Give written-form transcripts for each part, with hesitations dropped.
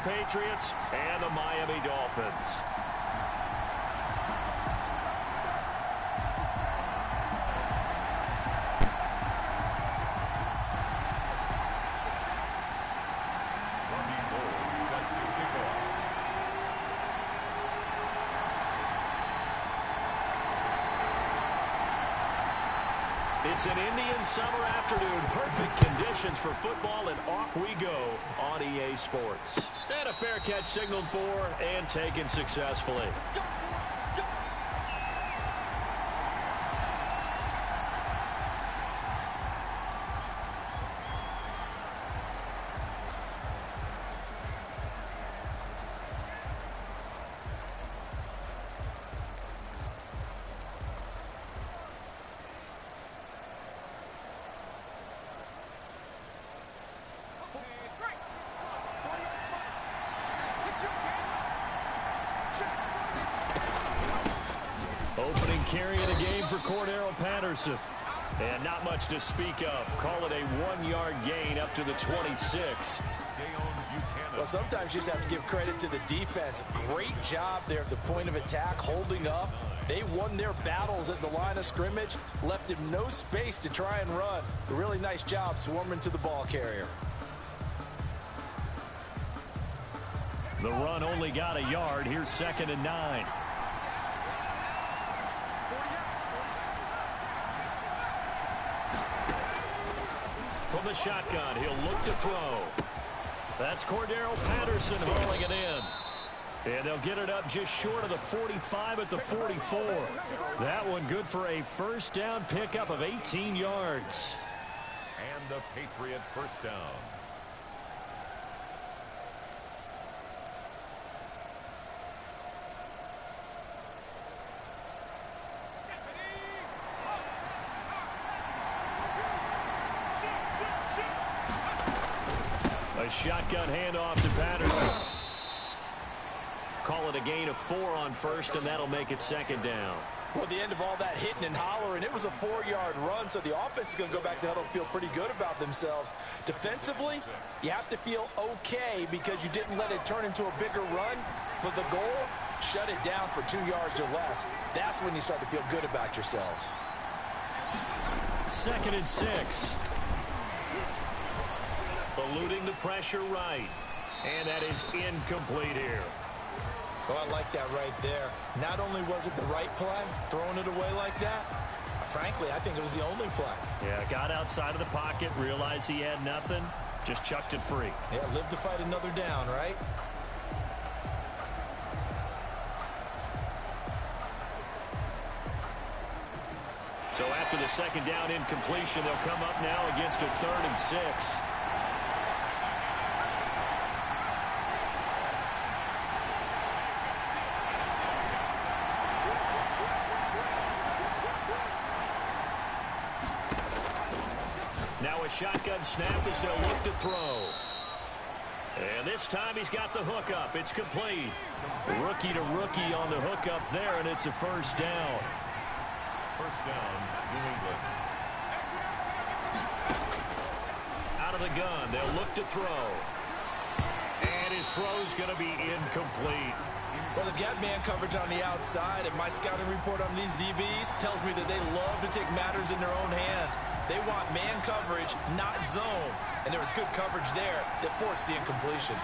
Patriots and the Miami Dolphins. It's an Indian summer afternoon. Perfect conditions for football, and off we go on EA Sports. And a fair catch signaled for and taken successfully. Opening carry of the game for Cordero Patterson. And not much to speak of. Call it a 1-yard gain up to the 26. Well, sometimes you just have to give credit to the defense. Great job there at the point of attack, holding up. They won their battles at the line of scrimmage, left him no space to try and run. A really nice job swarming to the ball carrier. The run only got a yard. Here's 2nd and 9. From the shotgun, he'll look to throw. That's Cordero Patterson hauling it in. And they'll get it up just short of the 45 at the 44. That one good for a first down pickup of 18 yards. And the Patriot first down. A shotgun handoff to Patterson. Call it a gain of 4 on first, and that'll make it 2nd down. Well, the end of all that hitting and hollering, it was a 4-yard run, so the offense is going to go back to huddle and feel pretty good about themselves. Defensively, you have to feel okay because you didn't let it turn into a bigger run, but the goal, shut it down for 2 yards or less. That's when you start to feel good about yourselves. 2nd and 6. Eluding the pressure right. And that is incomplete here. Oh, I like that right there. Not only was it the right play, throwing it away like that, frankly, I think it was the only play. Yeah, got outside of the pocket, realized he had nothing, just chucked it free. Yeah, live to fight another down, right? So after the 2nd down incompletion, they'll come up now against a 3rd and 6. Now a shotgun snap as they'll look to throw. And this time he's got the hook up. It's complete. Rookie to rookie on the hook up there, and it's a first down. First down, New England. Out of the gun, they'll look to throw. And his throw's going to be incomplete. Well, they've got man coverage on the outside, and my scouting report on these DBs tells me that they love to take matters in their own hands. They want man coverage, not zone. And there was good coverage there that forced the incompletion.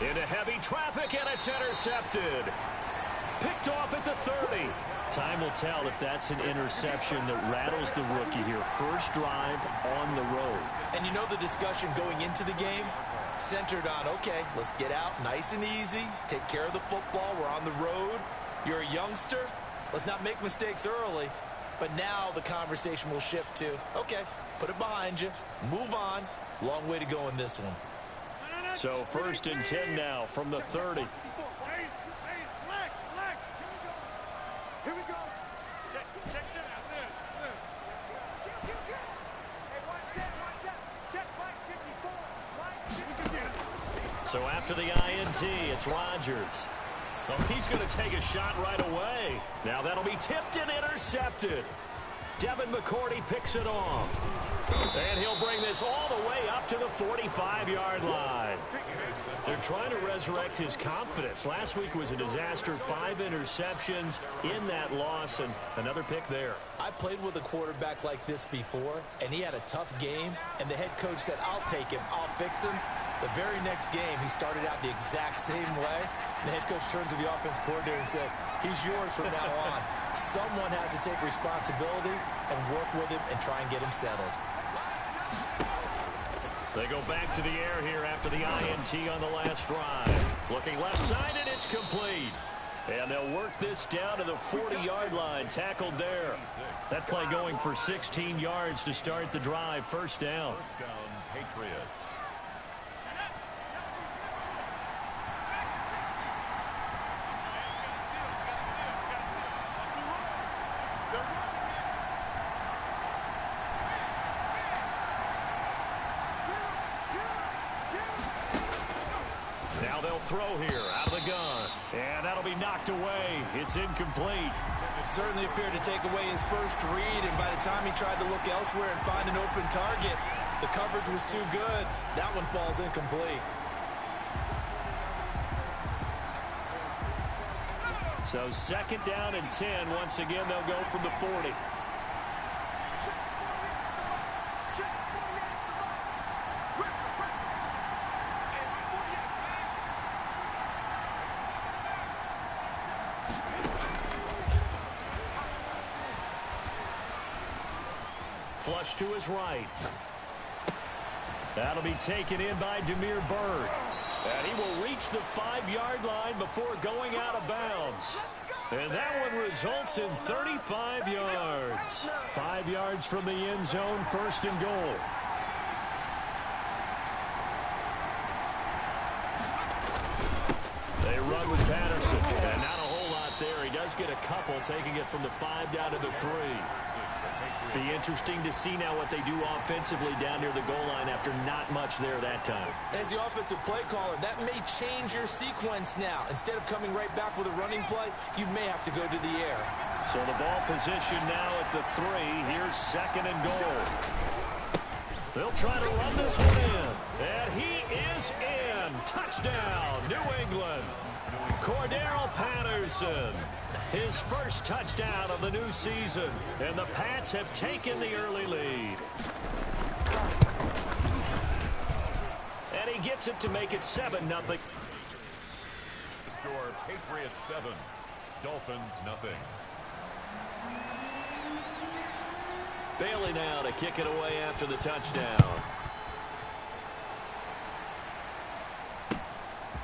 Into heavy traffic, and it's intercepted. Picked off at the 30. Time will tell if that's an interception that rattles the rookie here. First drive on the road. And you know the discussion going into the game? Centered on, okay, let's get out nice and easy, take care of the football, we're on the road. You're a youngster, let's not make mistakes early. But now the conversation will shift to, okay, put it behind you, move on. Long way to go in this one. So 1st and 10 now from the 30. Here we go. Check that out. Look. Hey, watch that. Check, Mike. So after the INT, it's Rodgers. Oh, he's going to take a shot right away. Now that'll be tipped and intercepted. Devin McCourty picks it off. And he'll bring this all the way up to the 45-yard line. They're trying to resurrect his confidence. Last week was a disaster. 5 interceptions in that loss, and another pick there. I played with a quarterback like this before, and he had a tough game, and the head coach said, I'll take him, I'll fix him. The very next game, he started out the exact same way. The head coach turned to the offense coordinator and said, he's yours from now on. Someone has to take responsibility and work with him and try and get him settled. They go back to the air here after the INT on the last drive. Looking left side, and it's complete. And they'll work this down to the 40-yard line. Tackled there. That play going for 16 yards to start the drive. First down. First down, Patriots. Now they'll throw here out of the gun. And that'll be knocked away. It's incomplete. Certainly appeared to take away his first read, and by the time he tried to look elsewhere and find an open target, the coverage was too good. That one falls incomplete. So second down and 10. Once again, they'll go from the 40. Flush to his right. That'll be taken in by Demir Bird. And he will reach the 5-yard line before going out of bounds. And that one results in 35 yards. 5 yards from the end zone, first and goal. They run with Patterson. And not a whole lot there. He does get a couple, taking it from the 5 down to the 3. Be interesting to see now what they do offensively down near the goal line after not much there that time. As the offensive play caller, that may change your sequence now. Instead of coming right back with a running play, you may have to go to the air. So the ball position now at the 3. Here's second and goal. They'll try to run this one in. And he is in. Touchdown, New England. Cordarrelle Patterson. His first touchdown of the new season. And the Pats have taken the early lead. And he gets it to make it 7-0. The score, Patriots 7, Dolphins 0. Bailey now to kick it away after the touchdown.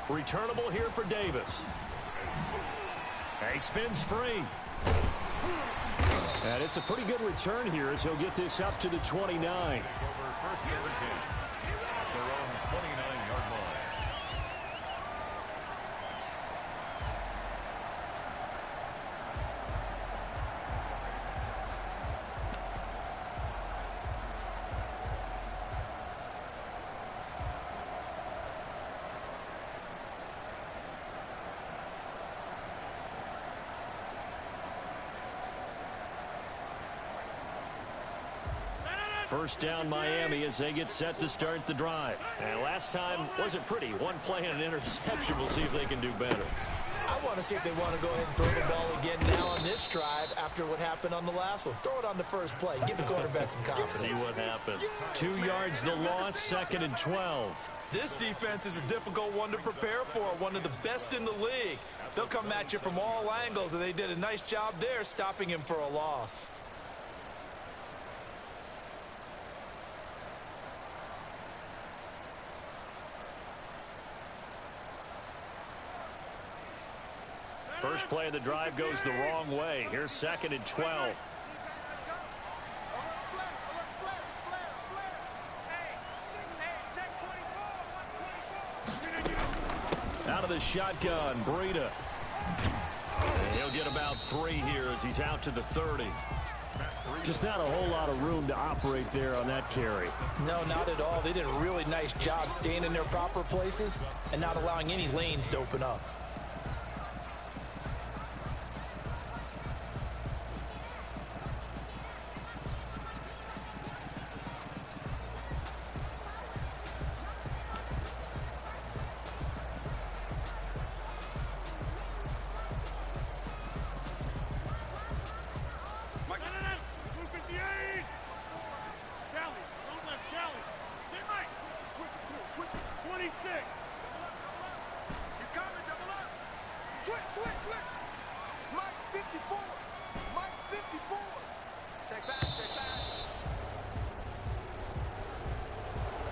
Returnable here for Davis. He spins free. And it's a pretty good return here as he'll get this up to the 29. Over first and 10 at their own 29-yard line. First down Miami as they get set to start the drive. And last time wasn't pretty. One play and an interception. We'll see if they can do better. I want to see if they want to go ahead and throw the ball again now on this drive after what happened on the last one. Throw it on the first play. Give the quarterback some confidence. See what happens. 2 yards the loss, second and 12. This defense is a difficult one to prepare for, one of the best in the league. They'll come at you from all angles, and they did a nice job there stopping him for a loss. First play of the drive goes the wrong way. Here's second and 12. Out of the shotgun, Breida. And he'll get about 3 here as he's out to the 30. Just not a whole lot of room to operate there on that carry. No, not at all. They did a really nice job staying in their proper places and not allowing any lanes to open up.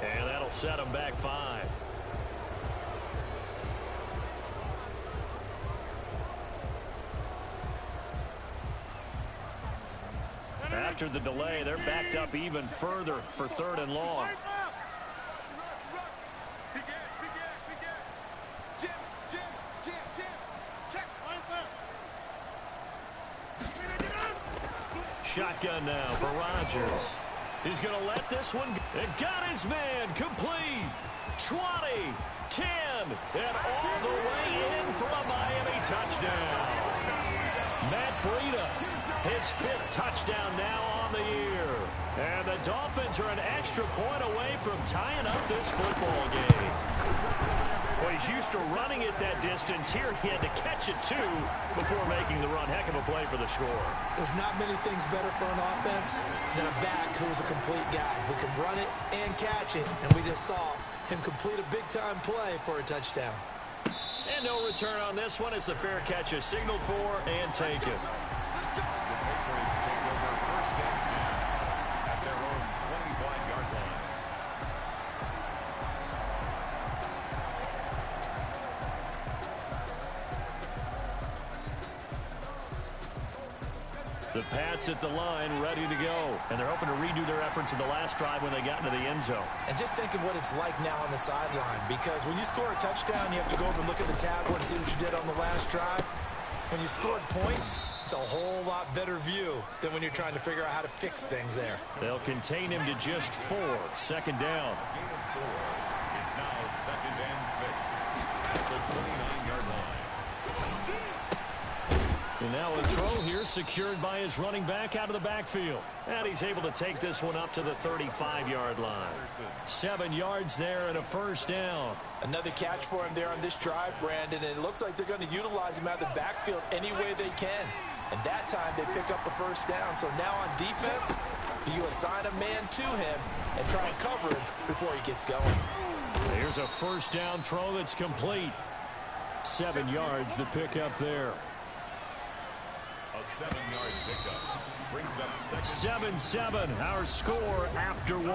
And that'll set them back 5. After the delay, they're backed up even further for 3rd and long. Shotgun now for Rodgers. He's going to let this one go. And got his man complete. 20, 10, and all the way in for a Miami touchdown. Matt Breida, his 5th touchdown now on the year. And the Dolphins are an extra point away from tying up this football game. Well, he's used to running it that distance. Here he had to catch it, too, before making the run. Heck of a play for the score. There's not many things better for an offense than a back who's a complete guy who can run it and catch it. And we just saw him complete a big-time play for a touchdown. And no return on this one. It's a fair catch is signaled for and taken. The Patriots take over 1st and 10 at their own 25-yard line. The Pats at the line, ready to go. And they're hoping to redo their efforts in the last drive when they got into the end zone. And just think of what it's like now on the sideline, because when you score a touchdown, you have to go over and look at the tablet and see what you did on the last drive. When you scored points, it's a whole lot better view than when you're trying to figure out how to fix things there. They'll contain him to just 4. 2nd down. Gain of 4. It's now 2nd and 6 at the 29-yard line. And now a throw here secured by his running back out of the backfield. And he's able to take this one up to the 35-yard line. 7 yards there and a 1st down. Another catch for him there on this drive, Brandon, and it looks like they're going to utilize him out of the backfield any way they can. And that time they pick up a 1st down. So now on defense, do you assign a man to him and try and cover him before he gets going? Here's a 1st down throw that's complete. 7 yards to pick up there. A 7-yard pickup brings up 7-7, our score after 1.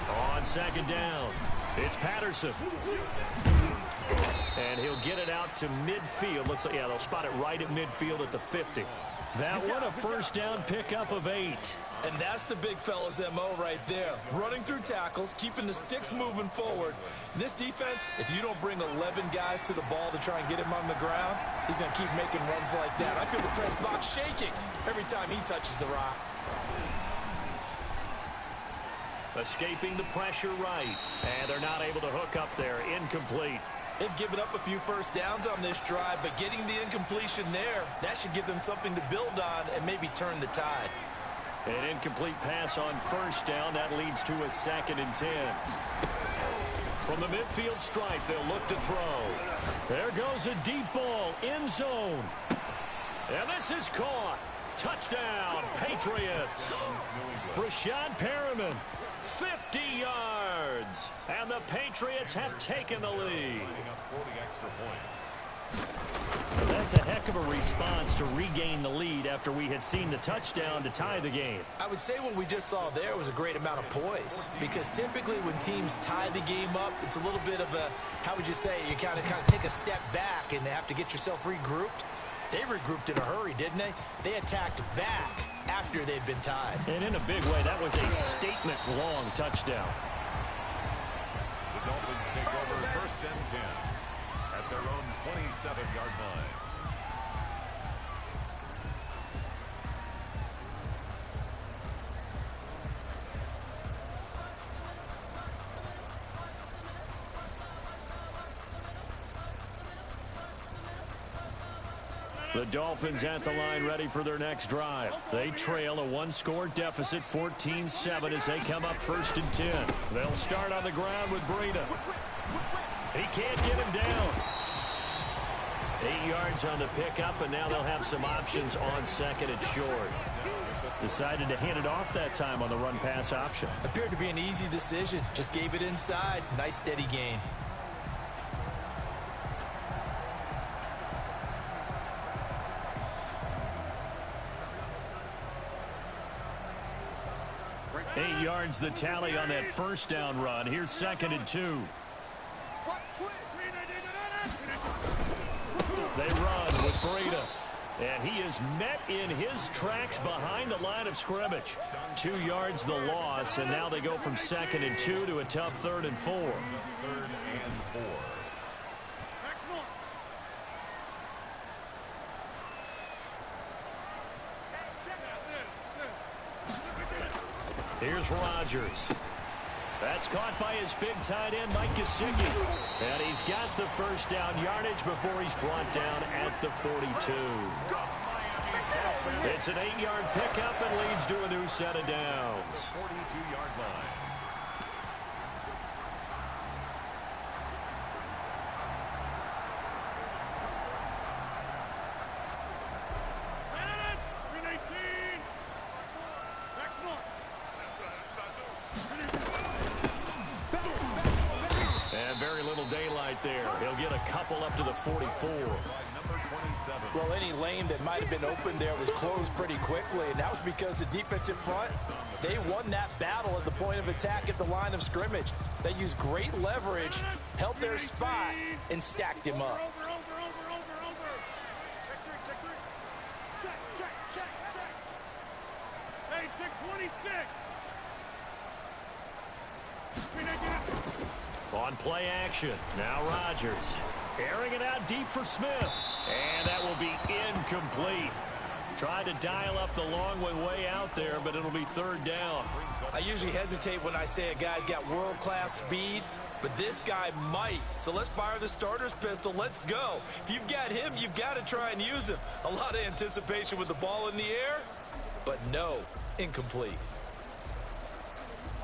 On 2nd down, it's Patterson. And he'll get it out to midfield. Looks like, yeah, they'll spot it right at midfield at the 50. That one a 1st down pickup of 8. And that's the big fella's MO right there. Running through tackles, keeping the sticks moving forward. This defense, if you don't bring 11 guys to the ball to try and get him on the ground, he's going to keep making runs like that. I feel the press box shaking every time he touches the rock. Escaping the pressure right. And they're not able to hook up there. Incomplete. They've given up a few 1st downs on this drive, but getting the incompletion there, that should give them something to build on and maybe turn the tide. An incomplete pass on 1st down. That leads to a 2nd and 10. From the midfield stripe, they'll look to throw. There goes a deep ball, end zone. And this is caught. Touchdown, Patriots. Rashad Perriman, 50 yards. And the Patriots have taken the lead. That's a heck of a response to regain the lead after we had seen the touchdown to tie the game. I would say what we just saw there was a great amount of poise, because typically when teams tie the game up, it's a little bit of a, how would you say, you kind of take a step back and have to get yourself regrouped. They regrouped in a hurry, didn't they? They attacked back after they'd been tied. And in a big way, that was a statement-long touchdown. The Dolphins take over 1st and 10 at their own 27-yard line. The Dolphins at the line ready for their next drive. They trail a one-score deficit, 14-7, as they come up 1st and 10. They'll start on the ground with Breida. He can't get him down. 8 yards on the pickup, and now they'll have some options on 2nd and short. Decided to hand it off that time on the run-pass option. Appeared to be an easy decision. Just gave it inside. Nice steady gain. Eight yards the tally on that 1st down run. Here's 2nd and 2. They run with Breida. And he is met in his tracks behind the line of scrimmage. 2 yards the loss, and now they go from 2nd and 2 to a tough 3rd and 4. 3rd and 4. Here's Rodgers. That's caught by his big tight end, Mike Gesicki. And he's got the 1st down yardage before he's brought down at the 42. It's an 8-yard pickup and leads to a new set of downs. 42-yard line. Daylight there. He'll get a couple up to the 44. Well, any lane that might have been open there was closed pretty quickly, and that was because the defensive front, they won that battle at the point of attack at the line of scrimmage. They used great leverage, held their spot, and stacked him up. Hey, 626. On play action, now Rodgers. Airing it out deep for Smith. And that will be incomplete. Tried to dial up the long one way out there, but it'll be 3rd down. I usually hesitate when I say a guy's got world-class speed, but this guy might. So let's fire the starter's pistol. Let's go. If you've got him, you've got to try and use him. A lot of anticipation with the ball in the air, but no, incomplete.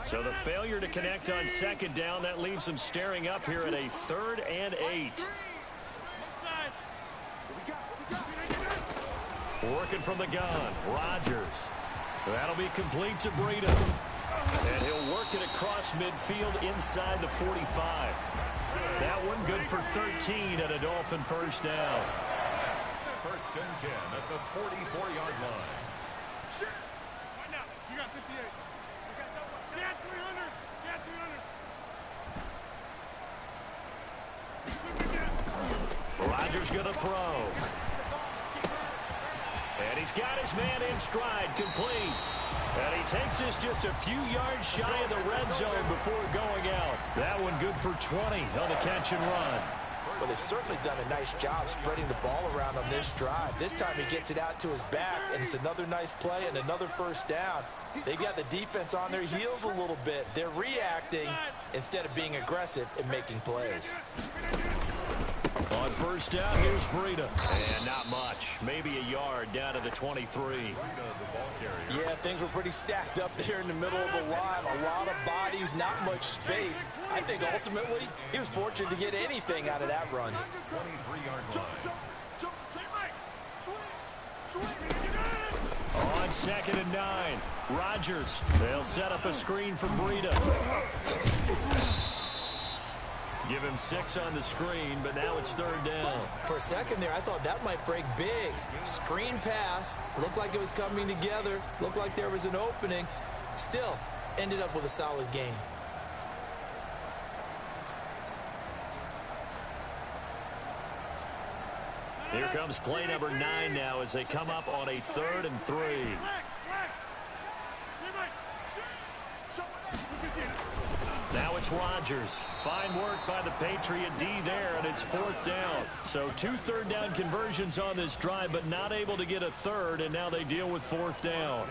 So the failure to connect on 2nd down, that leaves them staring up here at a 3rd and 8. Working from the gun, Rodgers. That'll be complete to Breida. And he'll work it across midfield inside the 45. That one good for 13 at a Dolphin 1st down. 1st and 10 at the 44-yard line. You got 58. Get 300. Get 300. Rodgers gonna throw. And he's got his man in stride, complete. And he takes this just a few yards shy of the red zone before going out. That one good for 20 on the catch and run. Well, they've certainly done a nice job spreading the ball around on this drive. This time he gets it out to his back, and it's another nice play and another 1st down. They've got the defense on their heels a little bit. They're reacting instead of being aggressive and making plays. On 1st down, here's Breida. And not much. Maybe a yard down to the 23. Yeah, things were pretty stacked up there in the middle of the line. A lot of bodies, not much space. I think ultimately he was fortunate to get anything out of that run. 23-yard line. On 2nd and 9, Rodgers. They'll set up a screen for Breida. Give him 6 on the screen, but now it's 3rd down. For a second there, I thought that might break big. Screen pass. Looked like it was coming together. Looked like there was an opening. Still, ended up with a solid gain. Here comes play number 9 now as they come up on a 3rd and 3. Now it's Rodgers. Fine work by the Patriot D there, and it's fourth down. So 2 third-down conversions on this drive, but not able to get a third, and now they deal with fourth down.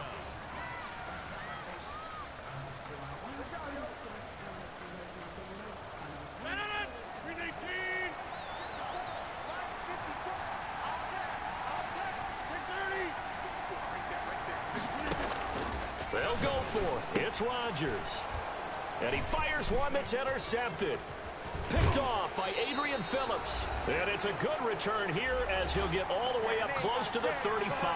They'll go for it. It's Rodgers. And he fires one that's intercepted. Picked off by Adrian Phillips. And it's a good return here as he'll get all the way up close to the 35.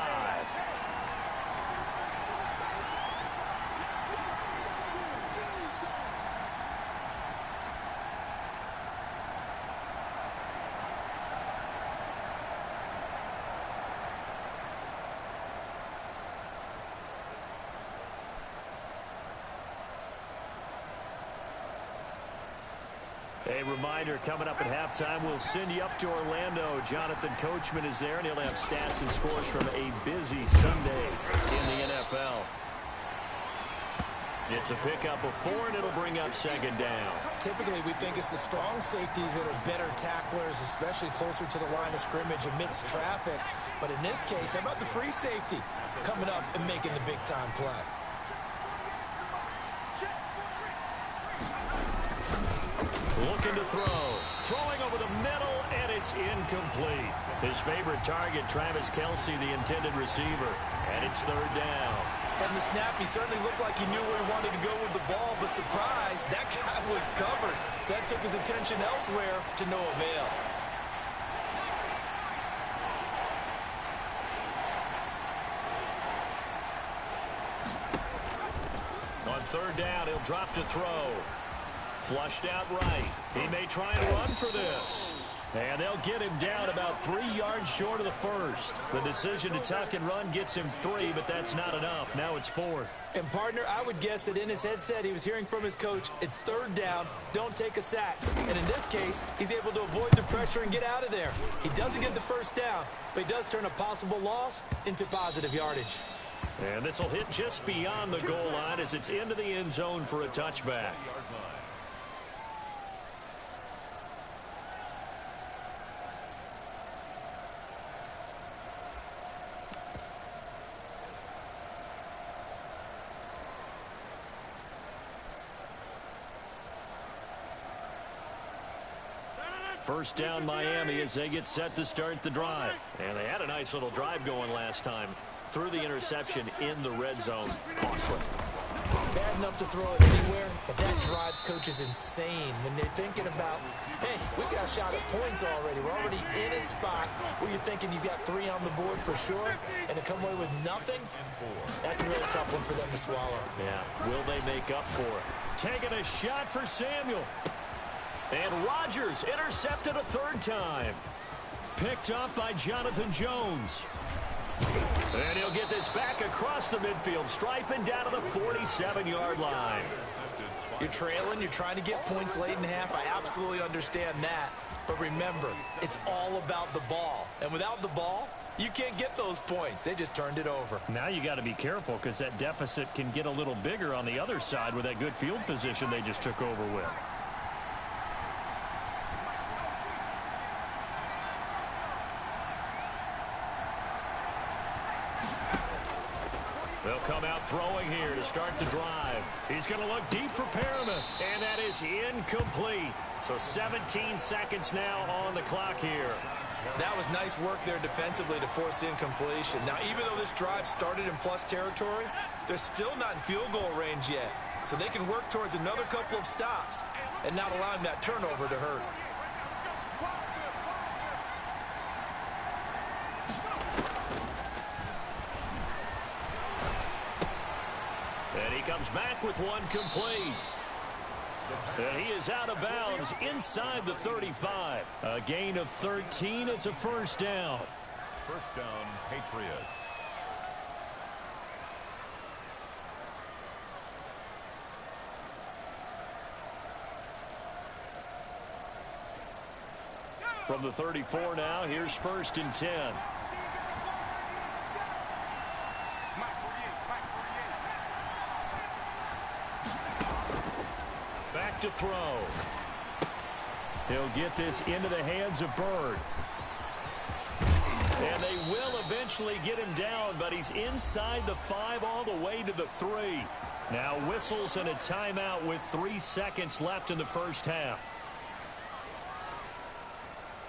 A reminder, coming up at halftime, we'll send you up to Orlando. Jonathan Coachman is there, and he'll have stats and scores from a busy Sunday in the NFL. It's a pickup of 4, and it'll bring up second down. Typically, we think it's the strong safeties that are better tacklers, especially closer to the line of scrimmage amidst traffic. But in this case, how about the free safety coming up and making the big-time play? Looking to throw. Throwing over the middle, and it's incomplete. His favorite target, Travis Kelce, the intended receiver. And it's third down. From the snap, he certainly looked like he knew where he wanted to go with the ball, but surprise, that guy was covered. So that took his attention elsewhere to no avail. On third down, he'll drop to throw. Flushed out right. He may try and run for this. And they'll get him down about 3 yards short of the first. The decision to tuck and run gets him 3, but that's not enough. Now it's fourth. And, partner, I would guess that in his headset he was hearing from his coach, it's third down, don't take a sack. And in this case, he's able to avoid the pressure and get out of there. He doesn't get the first down, but he does turn a possible loss into positive yardage. And this will hit just beyond the goal line as it's into the end zone for a touchback. First down Miami as they get set to start the drive. And they had a nice little drive going last time. Threw the interception in the red zone. Costly. Bad enough to throw it anywhere, but that drives coaches insane when they're thinking about, hey, we got a shot at points already. We're already in a spot where you're thinking you've got 3 on the board for sure, and to come away with nothing, that's a really tough one for them to swallow. Yeah, will they make up for it? Taking a shot for Samuel. And Rodgers intercepted a third time. Picked up by Jonathan Jones. And he'll get this back across the midfield, striping down to the 47-yard line. You're trailing, you're trying to get points late in half. I absolutely understand that. But remember, it's all about the ball. And without the ball, you can't get those points. They just turned it over. Now you got to be careful because that deficit can get a little bigger on the other side with that good field position they just took over with. They'll come out throwing here to start the drive. He's going to look deep for Perriman, and that is incomplete. So 17 seconds now on the clock here. That was nice work there defensively to force incompletion. Now, even though this drive started in plus territory, they're still not in field goal range yet. So they can work towards another couple of stops and not allowing that turnover to hurt. And he comes back with one complete. And he is out of bounds inside the 35. A gain of 13. It's a first down. First down, Patriots. From the 34 now, here's first and 10. Back look to throw. He'll get this into the hands of Bird. And they will eventually get him down, but he's inside the 5 all the way to the 3. Now whistles and a timeout with 3 seconds left in the first half.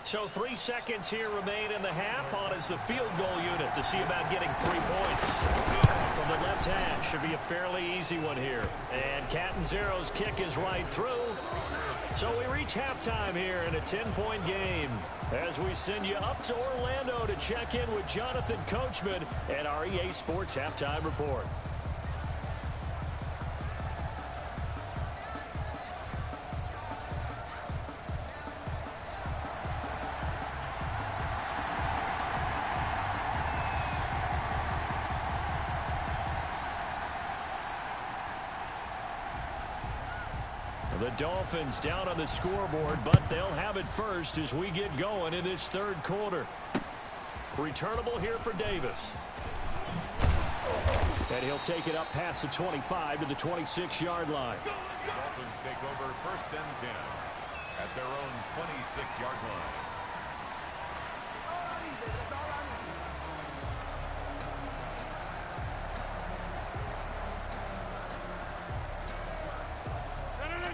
So 3 seconds here remain in the half. On is the field goal unit to see about getting 3 points. From the left hash, should be a fairly easy one here. And Catanzaro's kick is right through. So we reach halftime here in a 10-point game as we send you up to Orlando to check in with Jonathan Coachman and our EA Sports Halftime Report. The Dolphins down on the scoreboard, but they'll have it first as we get going in this third quarter. Returnable here for Davis. And he'll take it up past the 25 to the 26-yard line. The Dolphins take over 1st and 10 at their own 26-yard line.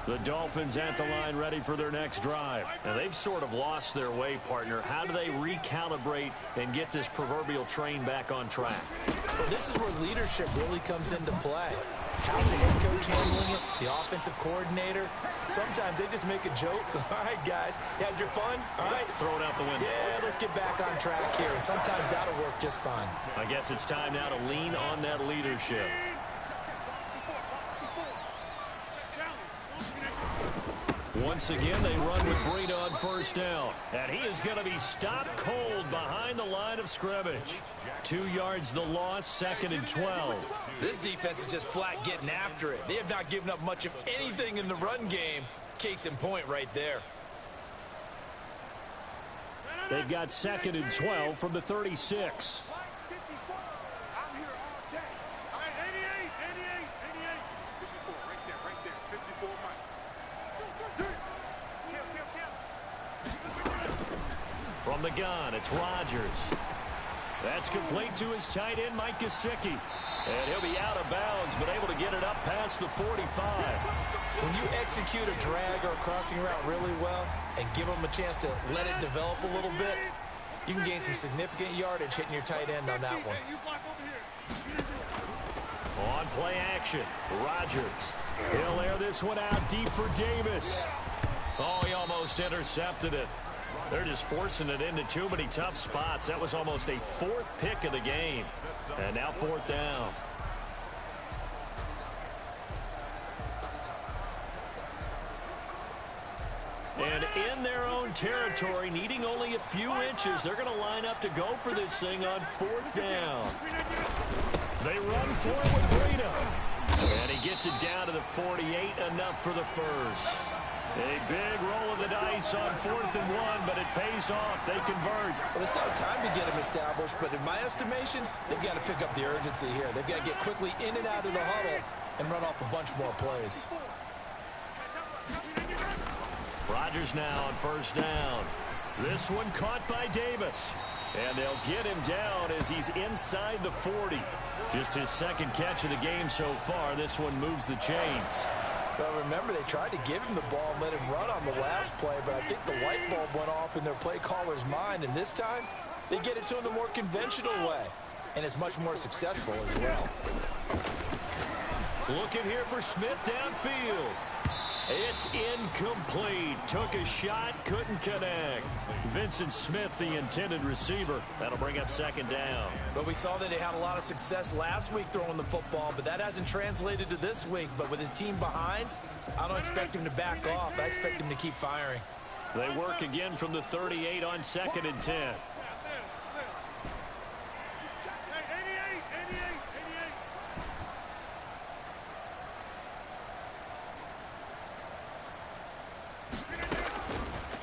The Dolphins at the line ready for their next drive. Now they've sort of lost their way, partner. How do they recalibrate and get this proverbial train back on track? Well, this is where leadership really comes into play. How's the head coach handling it? The offensive coordinator? Sometimes they just make a joke. All right, guys, you had your fun? All right. Throw it out the window. Yeah, let's get back on track here. And sometimes that'll work just fine. I guess it's time now to lean on that leadership. Once again, they run with Breida on 1st down. And he is going to be stopped cold behind the line of scrimmage. 2 yards the loss, 2nd and 12. This defense is just flat getting after it. They have not given up much of anything in the run game. Case in point right there. They've got 2nd and 12 from the 36. From the gun, it's Rodgers. That's complete to his tight end, Mike Gesicki. And he'll be out of bounds, but able to get it up past the 45. When you execute a drag or a crossing route really well and give them a chance to let it develop a little bit, you can gain some significant yardage hitting your tight end on that one. On play action, Rodgers. He'll air this one out deep for Davis. Oh, he almost intercepted it. They're just forcing it into too many tough spots. That was almost a 4th pick of the game. And now 4th down. And in their own territory, needing only a few inches, they're going to line up to go for this thing on 4th down. They run for it with Breida. And he gets it down to the 48, enough for the first. A big roll of the dice on 4th and 1, but it pays off. They convert. Well, it's not time to get them established, but in my estimation, they've got to pick up the urgency here. They've got to get quickly in and out of the huddle and run off a bunch more plays. Rodgers now on 1st down. This one caught by Davis. And they'll get him down as he's inside the 40. Just his 2nd catch of the game so far. This one moves the chains. Well, remember, they tried to give him the ball and let him run on the last play, but I think the light bulb went off in their play caller's mind, and this time, they get it to him the more conventional way, and it's much more successful as well. Looking here for Smith downfield. It's incomplete. Took a shot, couldn't connect. Vincent Smith, the intended receiver. That'll bring up 2nd down. But we saw that they had a lot of success last week throwing the football, but that hasn't translated to this week. But with his team behind, I don't expect him to back off. I expect him to keep firing. They work again from the 38 on 2nd and 10.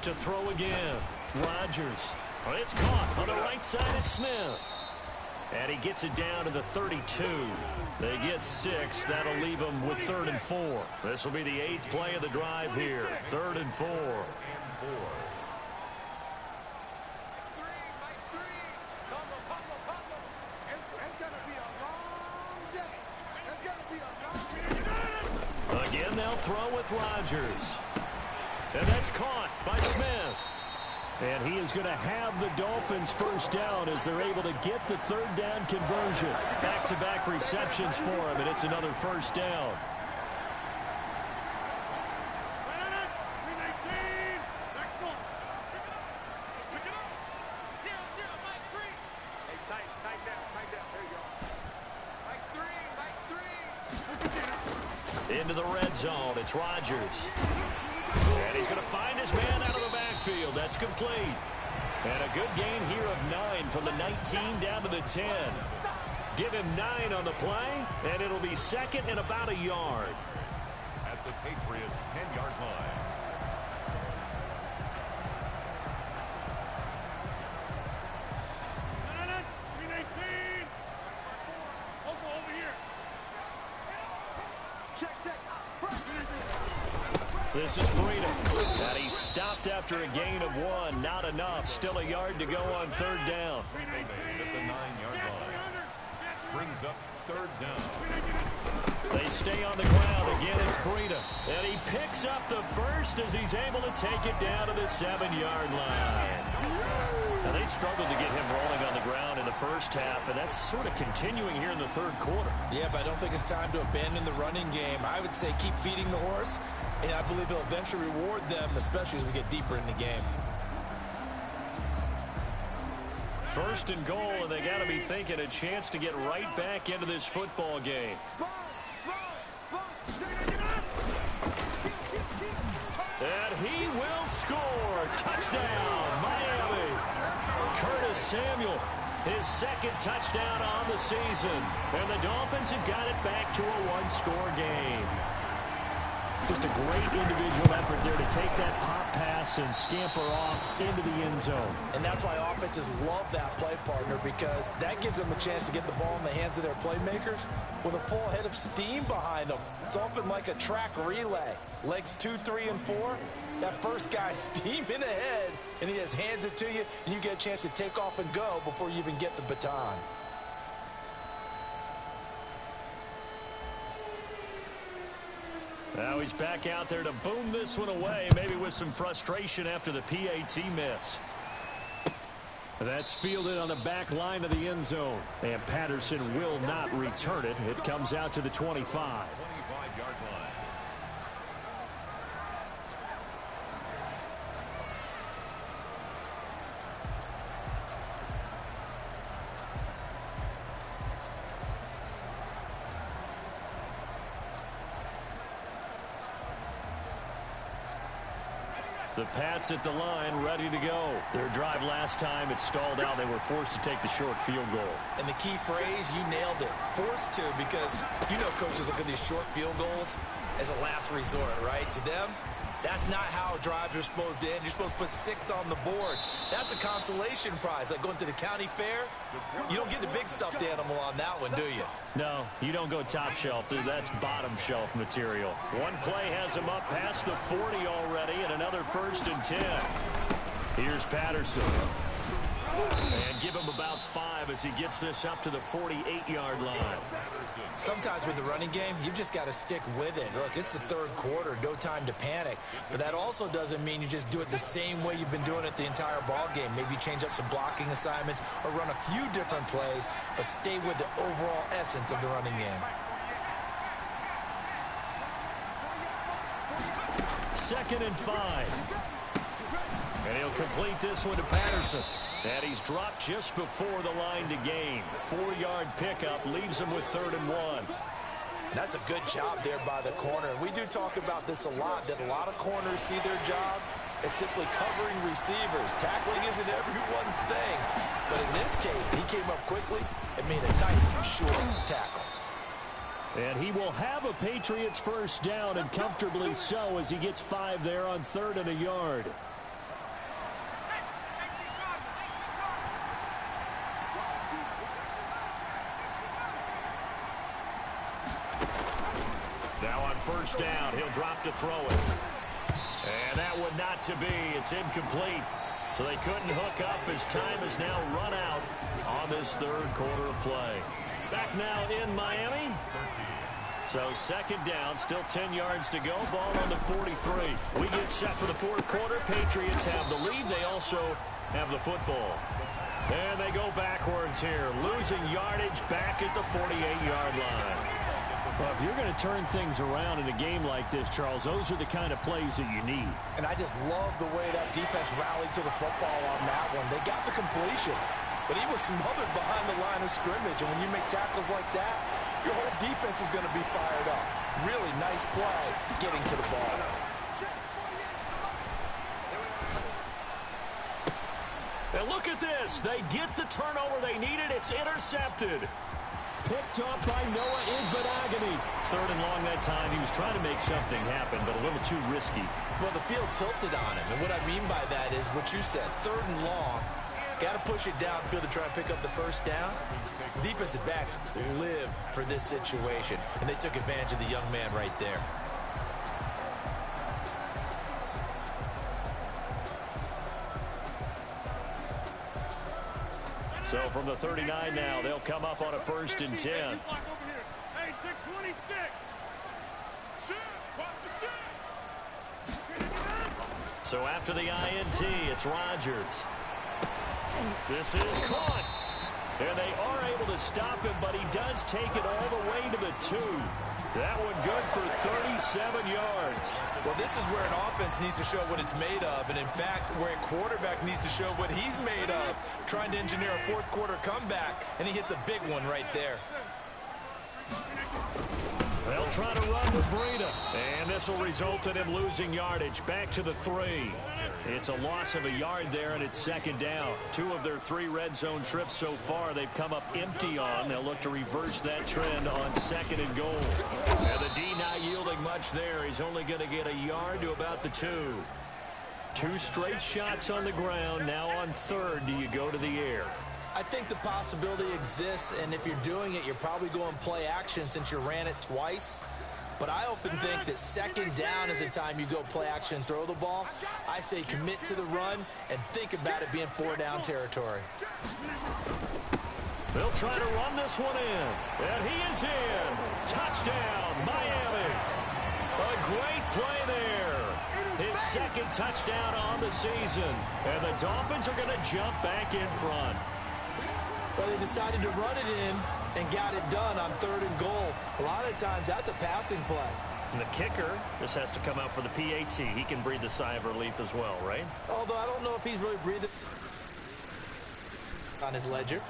To throw again. Rodgers. It's caught on the right side of Smith. And he gets it down to the 32. They get 6. That'll leave them with 3rd and 4. This will be the 8th play of the drive here. 3rd and 4. Again, they'll throw with Rodgers. And that's caught by Smith. And he is going to have the Dolphins first down as they're able to get the 3rd down conversion. Back-to-back receptions for him, and it's another first down. Into the red zone, it's Rodgers. And he's going to find his man out of the backfield. That's complete. And a good gain here of 9 from the 19 down to the 10. Give him 9 on the play, and it'll be 2nd and about a yard. At the Patriots' 10-yard line. This is Breida. And he stopped after a gain of 1. Not enough. Still a yard to go on 3rd down. At the 9-yard line. Brings up 3rd down. They stay on the ground. Again, it's Breida. And he picks up the first as he's able to take it down to the 7-yard line. Now, they struggled to get him rolling on the ground in the first half, and that's sort of continuing here in the 3rd quarter. Yeah, but I don't think it's time to abandon the running game. I would say keep feeding the horse, and I believe he'll eventually reward them, especially as we get deeper in the game. 1st and goal, and they got to be thinking a chance to get right back into this football game. And he will score. Touchdown, Miami. Curtis Samuel, his 2nd touchdown on the season. And the Dolphins have got it back to a 1-score game. Just a great individual effort there to take that pop pass and scamper off into the end zone. And that's why offenses love that play partner, because that gives them a chance to get the ball in the hands of their playmakers with a full head of steam behind them. It's often like a track relay. Legs 2, 3, and 4. That first guy steaming ahead, and he just hands it to you, and you get a chance to take off and go before you even get the baton. Now he's back out there to boom this one away, maybe with some frustration after the PAT miss. That's fielded on the back line of the end zone. And Patterson will not return it. It comes out to the 25. 25-yard line. The Pats at the line, ready to go. Their drive last time, it stalled out. They were forced to take the short field goal. And the key phrase, you nailed it. Forced to, because you know coaches look at these short field goals as a last resort, right? To them, that's not how drives are supposed to end. You're supposed to put 6 on the board. That's a consolation prize, like going to the county fair. You don't get the big stuffed animal on that one, do you? No, you don't go top shelf. That's bottom shelf material. One play has him up past the 40 already, and another 1st and 10. Here's Patterson. And give him about 5 as he gets this up to the 48-yard line. Sometimes with the running game, you've just got to stick with it. Look, it's the 3rd quarter, no time to panic. But that also doesn't mean you just do it the same way you've been doing it the entire ball game. Maybe change up some blocking assignments or run a few different plays, but stay with the overall essence of the running game. 2nd and 5. And he'll complete this one to Patterson. And he's dropped just before the line to gain. 4-yard pickup leaves him with 3rd and 1. And that's a good job there by the corner. We do talk about this a lot, that a lot of corners see their job as simply covering receivers. Tackling isn't everyone's thing. But in this case, he came up quickly and made a nice, short tackle. And he will have a Patriots first down, and comfortably so, as he gets 5 there on 3rd and a yard. first down. He'll drop to throw it. And that would not to be. It's incomplete. So they couldn't hook up as time has now run out on this third quarter of play. Back now in Miami. So second down, still 10 yards to go. Ball on the 43. We get set for the fourth quarter. Patriots have the lead. They also have the football. And they go backwards here, losing yardage back at the 48-yard line. Well, if you're going to turn things around in a game like this, Charles, those are the kind of plays that you need. And I just love the way that defense rallied to the football on that one. They got the completion, but he was smothered behind the line of scrimmage. And when you make tackles like that, your whole defense is going to be fired up. Really nice play getting to the ball. And look at this. They get the turnover they needed. It's intercepted. Picked up by Noah Igbenogany. Third and long that time. He was trying to make something happen, but a little too risky. Well, the field tilted on him. And what I mean by that is what you said. Third and long. Got to push it downfield to try and pick up the first down. Defensive backs live for this situation. And they took advantage of the young man right there. So from the 39 now, they'll come up on a 1st and 10. Hey, 626. So after the INT, it's Rodgers. This is caught. And they are able to stop him, but he does take it all the way to the 2. That one good for 37 yards. Well, this is where an offense needs to show what it's made of. And, in fact, where a quarterback needs to show what he's made of. Trying to engineer a fourth quarter comeback, and he hits a big one right there. They'll try to run with Breida. And this will result in him losing yardage. Back to the 3. It's a loss of a yard there, and it's second down. 2 of their 3 red zone trips so far they've come up empty on. They'll look to reverse that trend on 2nd and goal. And the D not yielding much there. He's only going to get a yard to about the 2. 2 straight shots on the ground. Now on 3rd, do you go to the air? I think the possibility exists, and if you're doing it, you're probably going play action since you ran it twice. But I often think that 2nd down is a time you go play action and throw the ball. I say commit to the run and think about it being 4-down territory. They'll try to run this one in. And he is in. Touchdown, Miami. A great play there. His 2nd touchdown on the season. And the Dolphins are going to jump back in front. Well, they decided to run it in and got it done on 3rd and goal. A lot of times that's a passing play. And the kicker just has to come out for the PAT. He can breathe a sigh of relief as well, right? Although I don't know if he's really breathing on his ledger.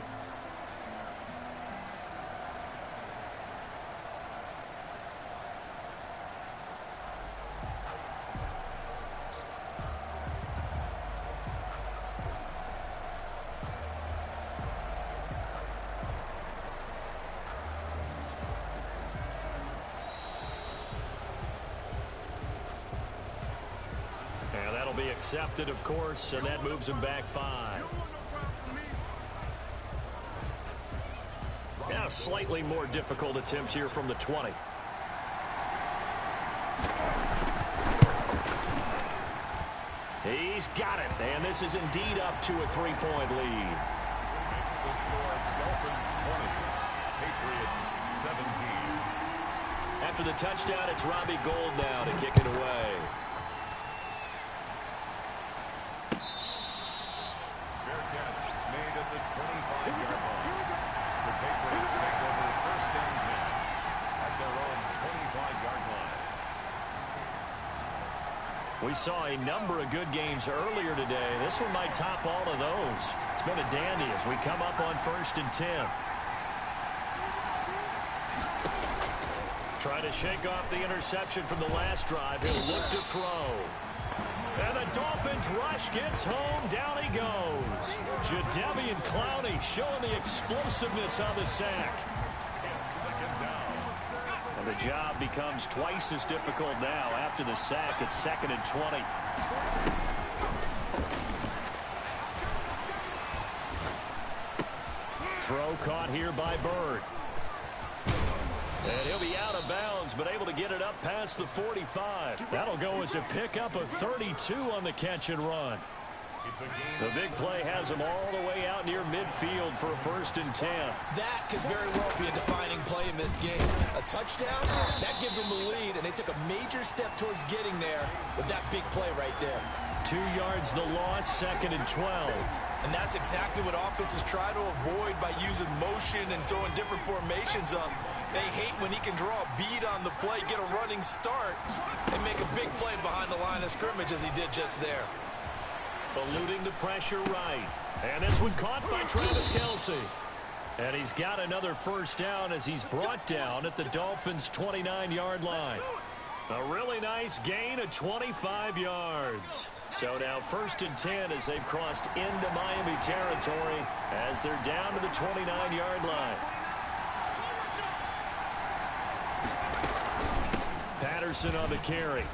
Be accepted, of course, and that moves him back 5. Yeah, slightly more difficult attempt here from the 20. He's got it, and this is indeed up to a 3-point lead. The score, Dolphins 20, Patriots 17. After the touchdown, it's Robbie Gould now to kick it away. We saw a number of good games earlier today. This one might top all of those. It's been a dandy as we come up on 1st and 10. Trying to shake off the interception from the last drive. He'll look to throw. And the Dolphins rush gets home. Down he goes. Jadeveon Clowney showing the explosiveness of the sack. And the job becomes twice as difficult now after the sack. It's 2nd and 20. Throw caught here by Bird. And he'll be out of bounds bounds, but able to get it up past the 45. That'll go as a pickup of 32 on the catch and run. The big play has him all the way out near midfield for a 1st and 10. That could very well be a defining play in this game. A touchdown, that gives them the lead, and they took a major step towards getting there with that big play right there. 2 yards the loss, 2nd and 12. And that's exactly what offenses try to avoid by using motion and throwing different formations up. They hate when he can draw a bead on the play, get a running start, and make a big play behind the line of scrimmage as he did just there. Eluding the pressure right. And this one caught by Travis Kelce. And he's got another 1st down as he's brought down at the Dolphins' 29-yard line. A really nice gain of 25 yards. So now 1st and 10 as they've crossed into Miami territory as they're down to the 29-yard line. Patterson on the carry.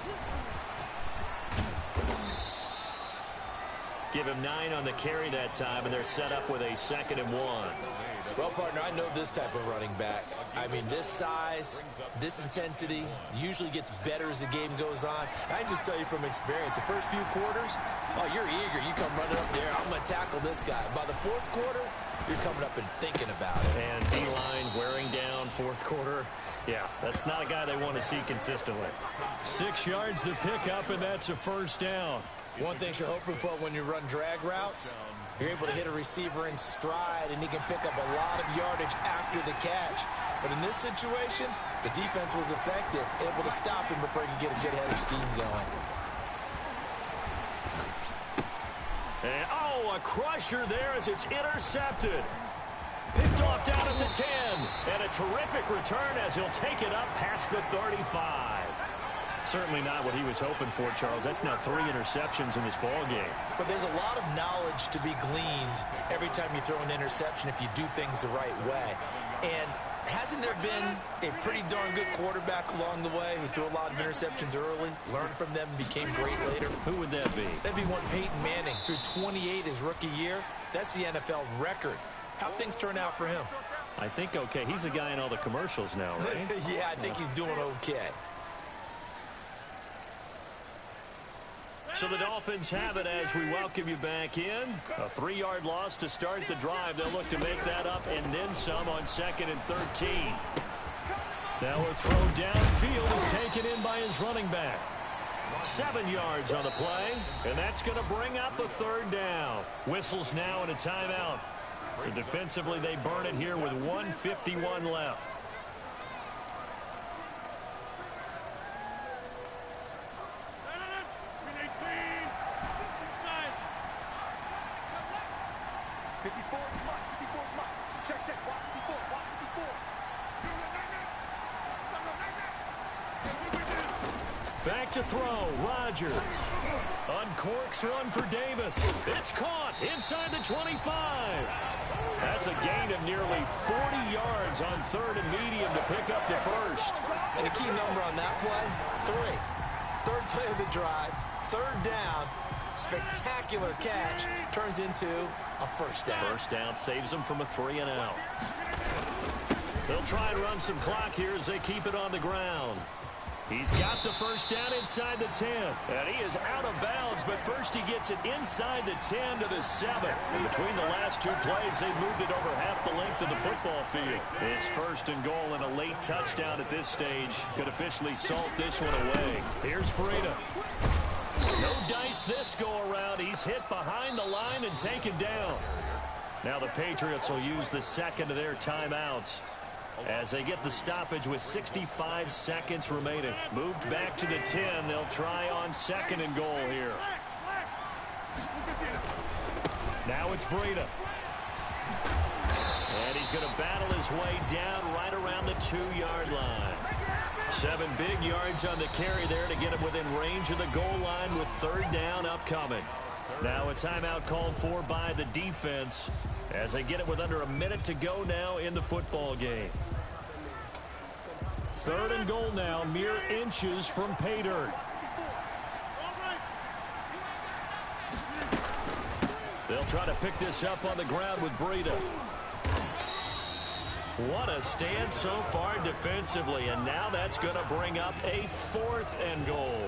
Give him 9 on the carry that time, and they're set up with a 2nd and 1. Well, partner, I know this type of running back. I mean, this size, this intensity usually gets better as the game goes on. I just tell you from experience, the first few quarters, oh, you're eager. You come running up there, I'm going to tackle this guy. By the 4th quarter, you're coming up and thinking about it. And D-line wearing down 4th quarter. Yeah, that's not a guy they want to see consistently. 6 yards the pickup, and that's a 1st down. One thing you're hoping for when you run drag routes, you're able to hit a receiver in stride, and he can pick up a lot of yardage after the catch. But in this situation, the defense was effective, able to stop him before he could get a good head of steam going. And, a crusher there as it's intercepted. Picked off down at the 10. And a terrific return as he'll take it up past the 35. Certainly not what he was hoping for, Charles. That's now 3 interceptions in this ball game. But there's a lot of knowledge to be gleaned every time you throw an interception if you do things the right way. And hasn't there been a pretty darn good quarterback along the way who threw a lot of interceptions early, learned from them, and became great later? Who would that be? That'd be one Peyton Manning. Threw 28 his rookie year. That's the NFL record. How'd things turn out for him? I think okay. He's a guy in all the commercials now, right? Yeah, I think he's doing okay. So the Dolphins have it as we welcome you back in. A 3-yard loss to start the drive. They'll look to make that up and then some on 2nd and 13. Now a throw downfield is taken in by his running back. 7 yards on the play, and that's going to bring up a 3rd down. Whistles now and a timeout. So defensively, they burn it here with 1:51 left. Back to throw, Rodgers. Uncorks one for Davis. It's caught inside the 25. That's a gain of nearly 40 yards on 3rd and medium to pick up the 1st. And a key number on that play, 3. 3rd play of the drive, 3rd down, spectacular catch, turns into a 1st down. 1st down saves them from a 3 and out. They'll try and run some clock here as they keep it on the ground. He's got the 1st down inside the 10. And he is out of bounds, but first he gets it inside the 10 to the 7. And between the last 2 plays, they've moved it over half the length of the football field. It's 1st and goal and a late touchdown at this stage. Could officially salt this one away. Here's Breida. No dice this go-around. He's hit behind the line and taken down. Now the Patriots will use the 2nd of their timeouts as they get the stoppage with 65 seconds remaining. Moved back to the 10. They'll try on 2nd and goal here. Now it's Breida. And he's going to battle his way down right around the 2-yard line. 7 big yards on the carry there to get him within range of the goal line with 3rd down upcoming. Now a timeout called for by the defense as they get it with under a minute to go now in the football game. 3rd and goal now, mere inches from pay dirt. They'll try to pick this up on the ground with Breida. What a stand so far defensively, and now that's going to bring up a 4th and goal.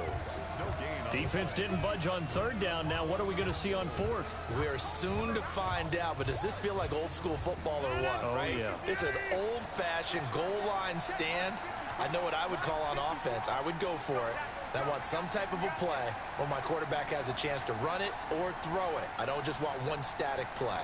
Defense didn't budge on 3rd down. Now what are we going to see on 4th? We are soon to find out, but does this feel like old school football or what, right? Yeah. It's an old-fashioned goal line stand. I know what I would call on offense. I would go for it. I want some type of a play where my quarterback has a chance to run it or throw it. I don't just want one static play.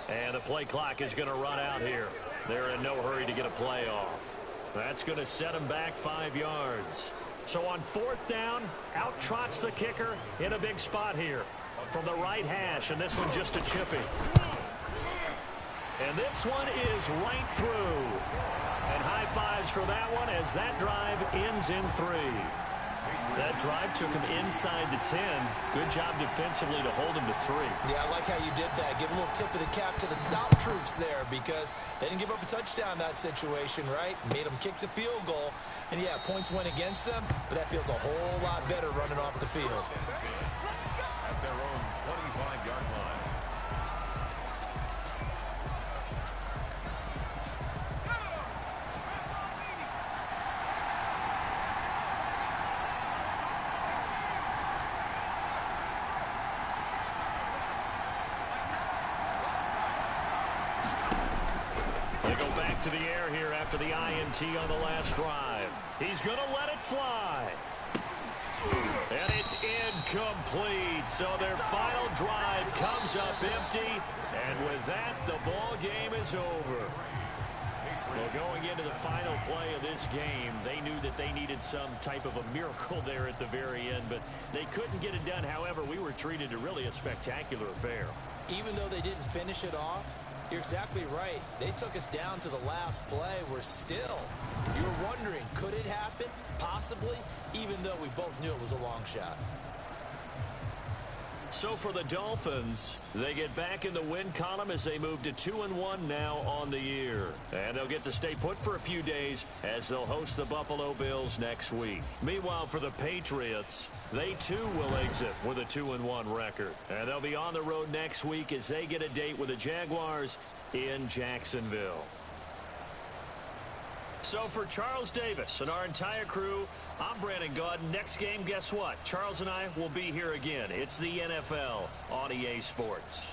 And the play clock is going to run out here. They're in no hurry to get a play off. That's going to set them back 5 yards. So on 4th down, out trots the kicker in a big spot here from the right hash, and this one just a chippy. And this one is right through. And high fives for that one as that drive ends in 3. That drive took him inside the 10. Good job defensively to hold him to 3. Yeah, I like how you did that. Give a little tip of the cap to the stop troops there because they didn't give up a touchdown in that situation, right? Made them kick the field goal. And, yeah, points went against them, but that feels a whole lot better running off the field. At their own 25-yard line. They go back to the air here after the INT on the last drive. He's going to let it fly. And it's incomplete. So their final drive comes up empty. And with that, the ball game is over. Well, going into the final play of this game, they knew that they needed some type of a miracle there at the very end, but they couldn't get it done. However, we were treated to really a spectacular affair. Even though they didn't finish it off, you're exactly right. They took us down to the last play. We're still. You were wondering, could it happen? Possibly, even though we both knew it was a long shot. So for the Dolphins, they get back in the win column as they move to 2-1 now on the year. And they'll get to stay put for a few days as they'll host the Buffalo Bills next week. Meanwhile, for the Patriots, they too will exit with a 2-1 record. And they'll be on the road next week as they get a date with the Jaguars in Jacksonville. So for Charles Davis and our entire crew, I'm Brandon Gaudin. Next game, guess what? Charles and I will be here again. It's the NFL on EA Sports.